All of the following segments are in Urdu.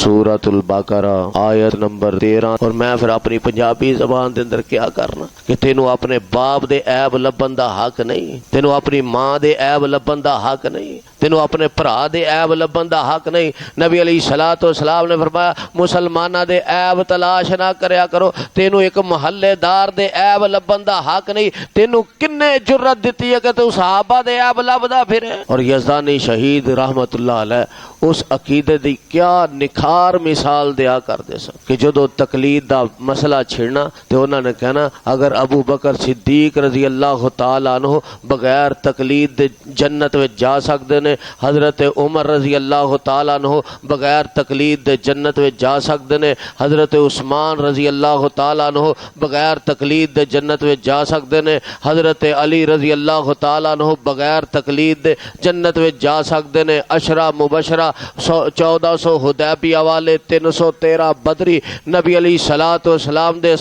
سورۃ البقرہ آیت نمبر 13۔ اور میں پھر اپنی پنجابی زبان دے اندر کیا کرنا کہ تینوں اپنے باپ دے عیب لبن دا حق نہیں، تینوں اپنی ماں دے عیب لبن دا حق نہیں، تینوں اپنے بھرا دے عیب لبن دا حق نہیں۔ نبی علیہ الصلوۃ والسلام نے فرمایا مسلماناں دے عیب تلاش نہ کریا کرو، تینوں ایک محلے دار دے عیب لبن دا حق نہیں۔ تینوں کنے جرت دتی ہے کہ تو صحابہ دے عیب لبدا پھرے۔ اور یزدانی شہید رحمت اللہ علیہ اس عقیدے دی کیا نکھار مثال دیا کرتے سن کہ جدو تقلید دا مسئلہ چھڑنا تو انہوں نے کہنا اگر ابو بکر صدیق رضی اللہ تعالی عنہ بغیر تقلید دے جنت وچ جا سکتے نے، حضرت عمر رضی اللہ تعالی عنہ بغیر تقلید دے جنت وچ جا سکتے نے، حضرت عثمان رضی اللہ تعالی عنہ بغیر تقلید دے جنت وچ جا سکتے نے، حضرت علی رضی اللہ تعالی عنہ بغیر تقلید دے جنت وچ جا سکتے نے۔ عشرہ مبشرہ 1400 حدیبیہ والے 313 بدری نبی علیہ الصلوۃ والسلام دے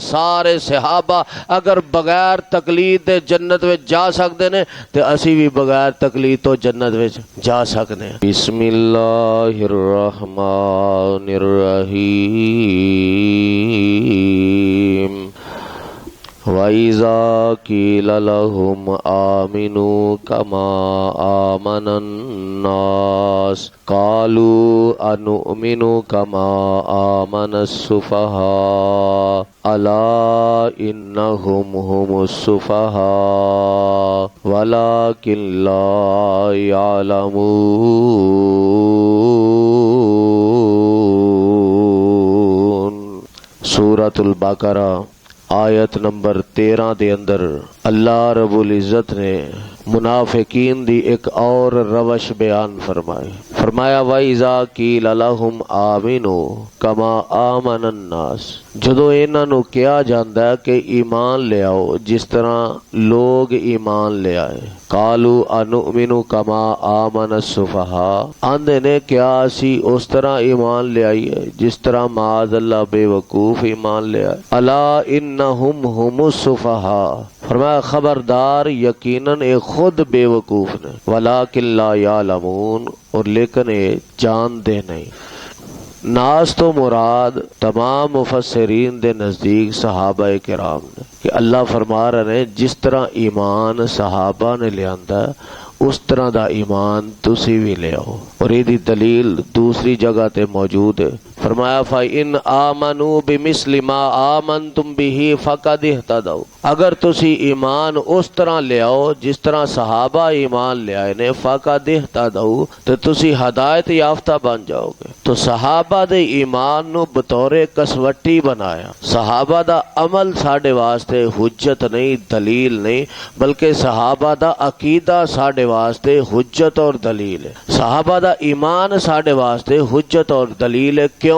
سارے صحابہ اگر بغیر تقلید دے جنت وچ جا سکتے نے تے اسی بھی بغیر تقلید تو جنت وچ جا سکنے ہیں۔ بسم اللہ الرحمن الرحیم۔ وَإِذَا قِيلَ لَهُمْ آمِنُوا كَمَا آمَنَ النَّاسُ قَالُوا أَنُؤْمِنُ كَمَا آمَنَ السُّفَهَاءُ أَلَا إِنَّهُمْ هُمُ السُّفَهَاءُ وَلَكِنْ لَا يَعْلَمُونَ۔ سورۃ البقرہ آیت نمبر 13 دے اندر اللہ رب العزت نے منافقین دی ایک اور روش بیان فرمایا وَإِذَا قِيلَ لَهُمْ آمِنُوا كَمَا آمَنَ النَّاسُ، جدو انہاں نو کہا جاندا ہے کہ ایمان لے آؤ جس طرح لوگ ایمان لے آئے، قالوا انؤمن كما آمن السفہاء، آندے نے کیا اسی اس طرح ایمان لے آئیے جس طرح معاذ اللہ بے وقوف ایمان لے آئے۔ الا انہم هم السفہاء، فرمایا خبردار یقیناً اے خود بے وقوف نے، ولیکن لا یعلمون، اور لیکن اے جانتے نہیں۔ ناس تو مراد تمام مفسرین دے نزدیک صحابہ کرام نے کہ اللہ فرما رہے ہیں جس طرح ایمان صحابہ نے لے آندا اس طرح دا ایمان تسی بھی لے آؤ۔ اور یہ دی دلیل دوسری جگہ تے موجود ہے، فرمایا فَإِنْ آمَنُوا بِمِثْلِ مَا آمَنْتُمْ بِهِ فَقَدِ اهْتَدَوْا، اگر تسی ایمان اس طرح لے آؤ جس طرح صحابہ ایمان لے آئے نے، فَقَدِ اهْتَدَوْا، تو تسی ہدایت یافتہ بن جاؤ گے۔ تو صحابہ دے ایمان نو بطور کسوٹی بنایا، صحابہ دا عمل ساڈے واسطے حجت نہیں دلیل نہیں، بلکہ صحابہ دا عقیدہ ساڈے واسطے حجت اور دلیل ہے، صحابہ دا ایمان ساڈے واسطے حجت اور دلیل ہے۔ کیوں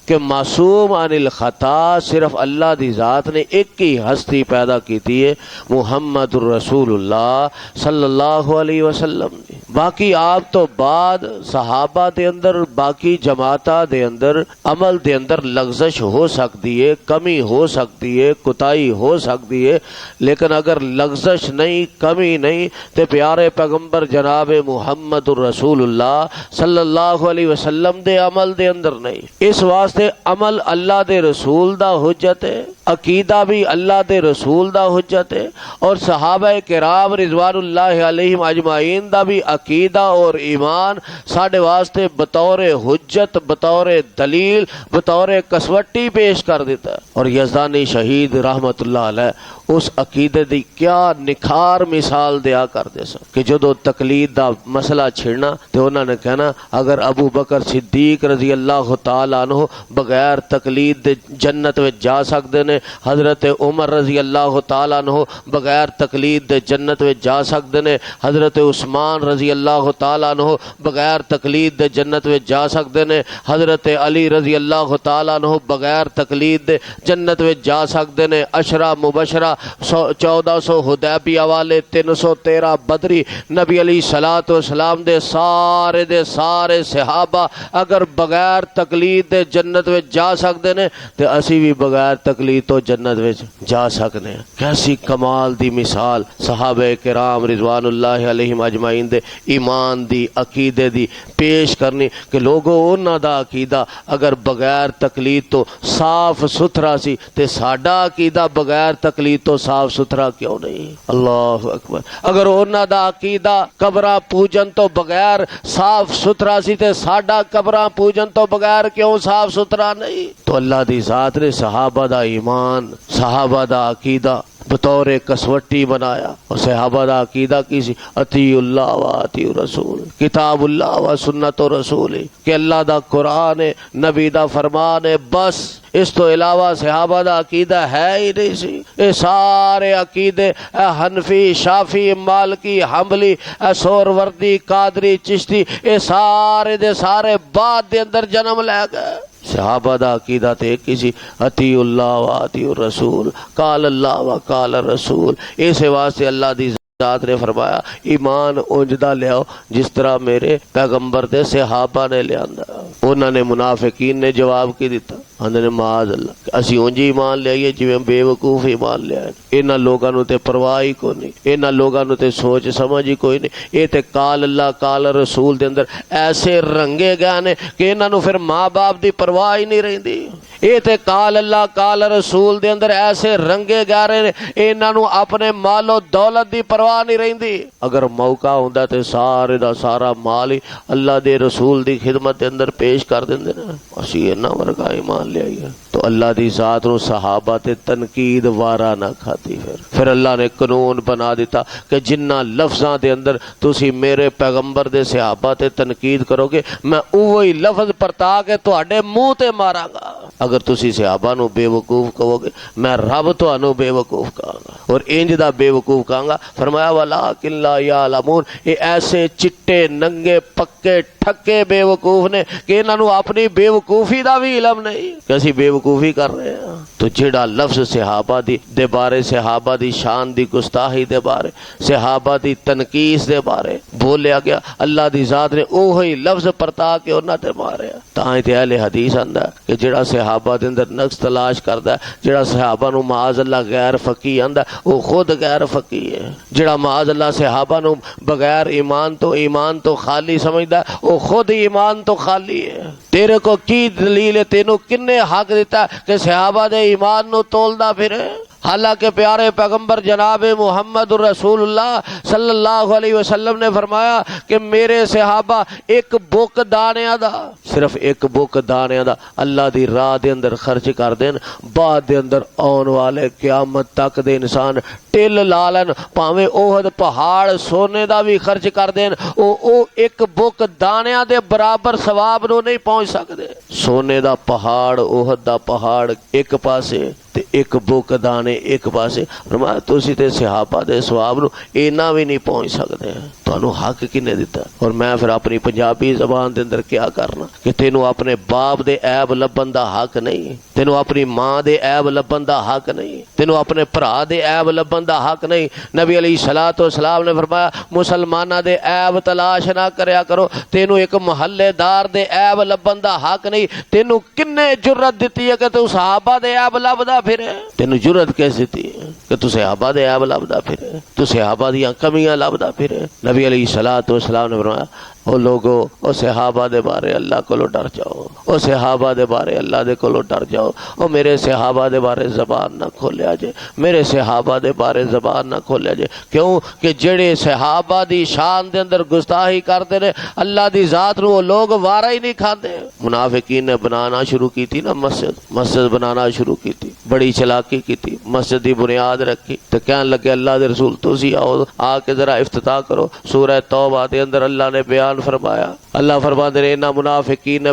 کہ معصوم عن الخطا صرف اللہ دی ذات نے ایک ہی ہستی پیدا کیتی ہے، محمد الرسول اللہ صلی اللہ علیہ وسلم نے۔ باقی آپ تو بعد صحابہ دے اندر باقی جماعتاں دے اندر عمل دے اندر لغزش ہو سکتی ہے، کمی ہو سکتی ہے، کوتاہی ہو سکتی ہے، لیکن اگر لغزش نہیں کمی نہیں تے پیارے پیغمبر جناب محمد الرسول اللہ صلی اللہ علیہ وسلم دے عمل دے اندر نہیں۔ اس واسطے عمل اللہ دے رسول دا حجت ہے، عقیدہ بھی اللہ دے رسول دا حجت ہے، اور صحابہ کرام رضوان اللہ علیہم اجمعین دا بھی عقیدہ اور ایمان ساڈے واسطے بطور حجت، بطور دلیل، بطور کسوٹی پیش کر دیتا ہے۔ اور یزدانی شہید رحمت اللہ علیہ اس عقیدے دی کیا نکھار مثال دیا کرتے سن کہ جدو تقلید دا مسئلہ چھڑنا تو انہوں نے کہنا اگر ابو بکر صدیق رضی اللہ تعالی عنہ بغیر تقلید دے جنت وچ جا سکتے نے، حضرت عمر رضی اللہ تعالی عنہ بغیر تقلید دے جنت وچ جا سکتے نے، حضرت عثمان رضی اللہ تعالی عنہ بغیر تقلید دے جنت وچ جا سکتے نے، حضرت علی رضی اللہ تعالی عنہ بغیر تقلید دے جنت وچ جا سکتے نے۔ عشرہ مبشرہ 1400 حدیبیہ والے 313 بدری نبی علیہ الصلوۃ والسلام دے سارے صحابہ اگر بغیر تقلید دے جنت وچ جا سکدے نے تے اسی بھی بغیر تقلید تو جنت وچ جا سکنے ہیں۔ کیسی کمال دی مثال صحابہ کرام رضوان اللہ علیہم اجمعین دے ایمان دی عقیدے دی پیش کرنی کہ لوگوں انہاں دا عقیدہ اگر بغیر تقلید تو صاف ستھرا سی تے ساڈا عقیدہ بغیر تقلید تو صاف ستھرا کیوں نہیں؟ اللہ اکبر۔ اگر انہاں دا عقیدہ قبراں پوجن تو بغیر صاف ستھرا سی تے ساڈا قبراں پوجن تو بغیر کیوں صاف ستھرا نہیں؟ تو اللہ دی ذات نے صحابہ دا ایمان، صحابہ دا عقیدہ بطور کسوٹی بنایا، اور صحابہ دا عقیدہ کی سی اطیع اللہ و اطیع رسول، کتاب اللہ و سنت و رسول، کہ اللہ دا قرآن ہے، نبی دا فرمان ہے، بس اس تو علاوہ صحابہ دا عقیدہ ہے ہی نہیں سی۔ اے سارے عقیدے حنفی، شافی، مالکی، حنبلی، سہروردی، قادری، چشتی، اے سارے دے سارے بعد دے اندر جنم لے گئے۔ صحابہ دا عقیدہ تے کسی اطیع اللہ و اطیع الرسول، قال اللہ و قال الرسول۔ اس واسطے اللہ دی ذات نے فرمایا ایمان اونجدا لیاؤ جس طرح میرے پیغمبر دے صحابہ نے لیاندا۔ انہوں نے منافقین نے جواب کی دیتا، انہوں نے معاذ اللہ اسی اونج ایمان لے جویں بے وقوف ایمان لے آئے۔ انہاں لوگاں نوں تے پرواہ ہی کوئی نہیں، انہاں لوگاں نوں تے سوچ سمجھ ہی کوئی نہیں۔ اے تے قال اللہ قال رسول دے اندر ایسے رنگے گئے نے کہ انہاں نوں پھر ماں باپ دی پرواہ ہی نہیں رہندی۔ اے تے قال اللہ قال رسول دے اندر ایسے رنگے گئے نے انہاں نوں اپنے مال و دولت دی پرواہ نہیں رہندی۔ اگر موقع ہوندا تے سارے دا سارا مال ہی اللہ دے رسول دی خدمت دے اندر پیش کر دیندے نا، اسی انہاں ورگا ایمان لے آئیے۔ تو اللہ دی ذات نو صحابہ تے تنقید وارا نہ کھاتی۔ پھر اللہ نے قانون بنا دیتا کہ جنہ لفظاں دے اندر تسی میرے پیغمبر دے صحابہ تے تنقید کرو گے میں اوہی لفظ پرتا کے تہاڈے منہ تے ماراں گا۔ اگر تسی صحابہ نو بے وقوف کہو گے میں رب تہانوں بے وقوف کہاں گا، اور انج دا بے وقوف کہاں گا۔ فرمایا وَلَٰكِن لَّا يَعْلَمُونَ، یہ ایسے چٹے ننگے پکے ٹھکے بے وقوف نے کہ انہاں نو اپنی بے وقوفی دا بھی علم نہیں کہ اسی بے وقوفی کر رہے ہیں۔ تو جڑا لفظ صحابہ دے بارے، صحابہ دی شان دی گستاخی دے بارے، صحابہ دی تنقیص دے بارے بولیا گیا، اللہ دی ذات نے اوہی لفظ پرتا کے انہاں تے ماریا۔ تاں تے اہل حدیث آندا کہ جڑا صحابہ دے اندر نقص تلاش کردا ہے، جڑا صحابہ نو معاذ اللہ غیر فقیہ آندا وہ خود غیر فقیہ ہے۔ جڑا معاذ اللہ صحابہ نو بغیر ایمان تو خالی سمجھدا ہے وہ خود ایمان تو خالی ہے۔ تیرے کو کی دلیل ہے، تینوں کنے حق دیتا کہ صحابہ دے ایمان نو تولدا پھرے؟ حالانکہ پیارے پیغمبر جناب محمد رسول اللہ صلی اللہ علیہ وسلم نے فرمایا کہ میرے صحابہ ایک بک دانیاں دا، صرف ایک بک دانیاں دا اللہ دی راہ دے اندر خرچ کر دین، بعد دے اندر آن والے قیامت تک دے انسان ٹل لالن پاویں احد پہاڑ سونے دا بھی خرچ کر دین او ایک بک دانیاں دے برابر ثواب نو نہیں پہنچ سکدے۔ سونے دا پہاڑ احد دا پہاڑ ایک پاسے تے ایک بک دانے ایک پاسے، فرمایا تسی تے صحابہ دے ثواب نو اینا بھی نہیں پہنچ سکدے۔ تانوں حق کنے دیتا؟ اور میں پھر اپنی پنجابی زبان دے اندر کیا کرنا کہ تینوں اپنے باپ دے عیب لبن دا حق نہیں، تینوں اپنی ماں دے عیب لبن دا حق نہیں، تینوں اپنے بھرا دے عیب لبن دا حق نہیں۔ نبی علیہ الصلوۃ والسلام نے فرمایا مسلماناں دے عیب تلاش نہ کریا کرو، تینوں ایک محلے دار دے عیب لبن دا حق نہیں۔ تینوں کنے جرت دتی ہے کہ تو صحابہ دے عیب لبدا پھرے؟ تینوں جرت کیسے تھی کہ تو صحابہ دے عیب لبدا پھرے، تو صحابہ دیاں کمیاں لبدا پھرے؟ نبی علیہ الصلوۃ والسلام نے فرمایا او لوگو او صحابہ دے بارے اللہ کولو ڈر جاؤ، او صحابہ دے بارے اللہ دے کولو ڈر جاؤ، او میرے صحابہ دے بارے زبان نہ کھولیا جے، میرے صحابہ دے بارے زبان نہ کھولیا جے۔ کیوں کہ جڑے صحابہ دی شان دے اندر گستاخی کرتے نے اللہ دی ذات نو لوگ وارا ہی نہیں کھاندے۔ منافقین نے بنانا شروع کی تھی نا مسجد بنانا شروع کی تھی، بڑی چلاکی کی تھی، مسجد دی بنیاد رکھی تو کہنے لگے اللہ دے رسول تسی آؤ آ کے ذرا افتتاح کرو۔ سورہ توبہ دے اندر اللہ نے بیان فرمایا اللہ فرماتے ہیں انہاں منافقین نے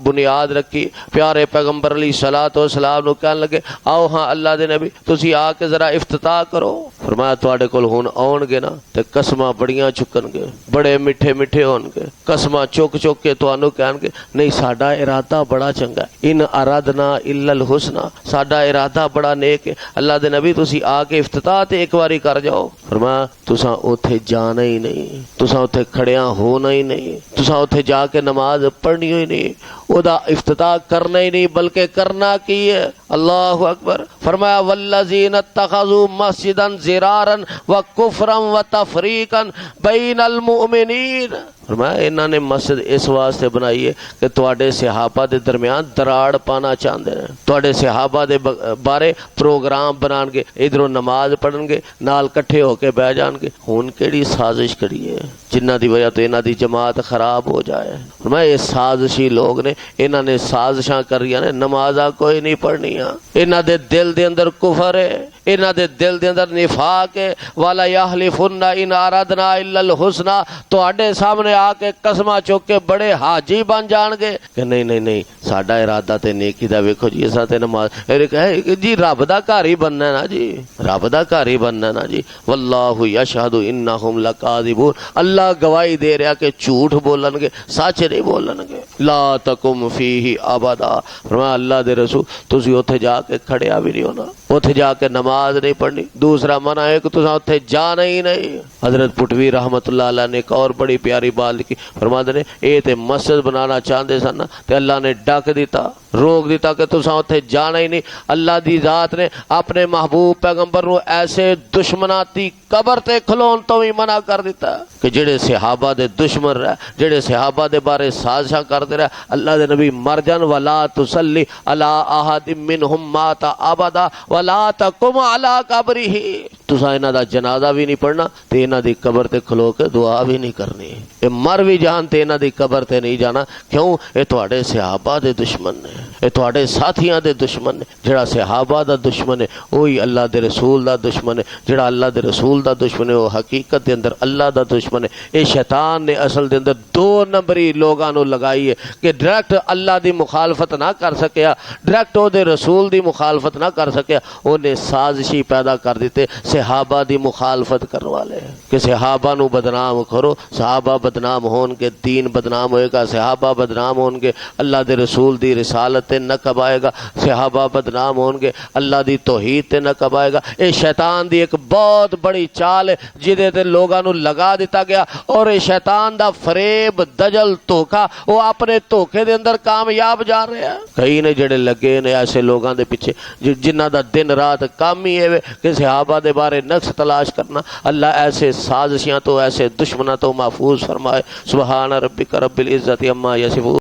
بنیاد رکھی، پیارے پیغمبر علیہ الصلوۃ والسلام نو کہن لگے آؤ ہاں اللہ دے نبی تسی آ کے ذرا افتتاح کرو۔ فرمایا تواڈے کول ہن آن گے نا تے قسماں بڑیاں چکن گے، بڑے میٹھے میٹھے ہون گے، قسماں چک چک کے تانوں کہن گے نہیں ساڈا ارادہ بڑا چنگا ہے، ان ارادنا الا الحسنى، ساڈا ارادہ بڑا نیک ہے، اللہ دے نبی تسی آ کے افتتاح تے ایک واری کر جاؤ۔ فرمایا تساں اوتھے جانا ہی نہیں، تساں اوتھے کھڑیاں ہونا ہی نہیں، تساں اوتھے جا کے نماز پڑھنی ہی نہیں، او دا افتتاح کرنا ہی نہیں، بلکہ کرنا کی ہے۔ اللہ اکبر۔ فرمایا والذین اتخذوا مسجدا ضرارا وکفرا وتفریقا بین المؤمنین، فرمایا انہوں نے مسجد اس واسطے بنائی ہے کہ تواڈے صحابہ دے درمیان دراڑ پانا چاہتے ہیں، تواڈے صحابہ دے بارے پروگرام بنان گے، ادھروں نماز پڑھن گے نال کٹھے ہو کے بہ جان گے۔ ہن کیڑی سازش کری ہے جنہ دی وجہ تو انہاں دی جماعت خراب ہو جائے؟ فرمایا یہ سازشی لوگ نے، انہاں نے سازشاں کریاں نے، نمازاں کوئی نہیں پڑھنیاں، انہاں دے دل دے اندر کفر ہے، انہاں دے دل دے اندر نفاق ہے۔ والا یحلفن ان ارادنا الا الحسنى، تواڈے سامنے آ کے قسماں چوک کے بڑے حاجی بن جان گے کہ نہیں نہیں نہیں ساڈا ارادہ تے نیکی دا ویکھو جی، اساں تے نماز جی رب دا گھر ہی بننا ہے نا جی، رب دا گھر ہی بننا ہے نا جی۔ واللہ یشہد انہم لکاذبون، اللہ گواہی دے رہا کہ جھوٹ بولن گے، سچ نہیں بولن گے۔ لا تقم فیہ ابدا، فرمایا اللہ دے رسول تسی اوتھے جا کے کھڑیا بھی نہیں ہونا، اوتھے جا کے نماز نہیں پڑھنی۔ دوسرا منع ہے کہ تساں اوتھے جانا ہی نہیں۔ حضرت پٹوی رحمت اللہ علیہ نے ایک اور بڑی پیاری بات لکھی، فرماتے نے اے تے مسجد بنانا چاہتے سن تے اللہ نے ڈک دیتا، روک دیتا کہ تساں اوتھے جانا ہی نہیں۔ اللہ دی ذات نے اپنے محبوب پیغمبر نو ایسے دشمناتی قبر تے کھلون تو بھی منع کر دیتا کہ جڑے صحابہ دے دشمن رہے، جڑے صحابہ دے بارے سازشاں کرتے رہے، اللہ دے نبی مر جان ولا تصلی علی احد منہم مات ابدا ولا تقم علی قبرہ، تساں انہاں دا جنازہ بھی نہیں پڑھنا تے انہاں دی قبر تے کھلو کے دعا بھی نہیں کرنی۔ اے مر بھی جان تے انہاں دی قبر تے نہیں جانا، کیوں؟ اے تواڈے صحابہ دے دشمن نے، اے تواڈے ساتھیاں دے دشمن نے۔ جڑا صحابہ دا دشمن ہے وہی اللہ دے رسول دا دشمن ہے، جڑا اللہ دے رسول دا دشمن ہے وہ حقیقت دے اندر اللہ دا دشمن ہے۔ اے شیطان نے اصل دے اندر دو نمبری لوگاں نو لگائی ہے کہ ڈائریکٹ اللہ دی مخالفت نہ کر سکیا، ڈائریکٹ او دے رسول دی مخالفت نہ کر سکیا، اونے سازشی پیدا کر دیتے صحابہ دی مخالفت کرنے والے کہ صحابہ نو بدنام کرو، صحابہ بدنام ہون کے دین بدنام ہوئے گا، صحابہ بدنام ہون گے اللہ دے رسول دی رسالت تے نقب آئے گا، صحابہ بدنام ہون گے اللہ دی توحید تے نقب آئے گا۔ اے شیطان دی ایک بہت بڑی چال ہے جدے تے لوگاں نو لگا دیتا گیا، اور اے شیطان دا فریب دجل دھوکا وہ اپنے دھوکے دے اندر کامیاب جا رہے ہیں۔ کئی نے جڑے لگے نے ایسے لوگاں دے پیچھے جنہ دا دن رات کام ہی ہے کہ صحابہ دے بارے نقص تلاش کرنا۔ اللہ ایسے سازشیاں تو ایسے دشمنوں تو محفوظ فرمائے۔ سبحان ربک رب العزت عما یصفون۔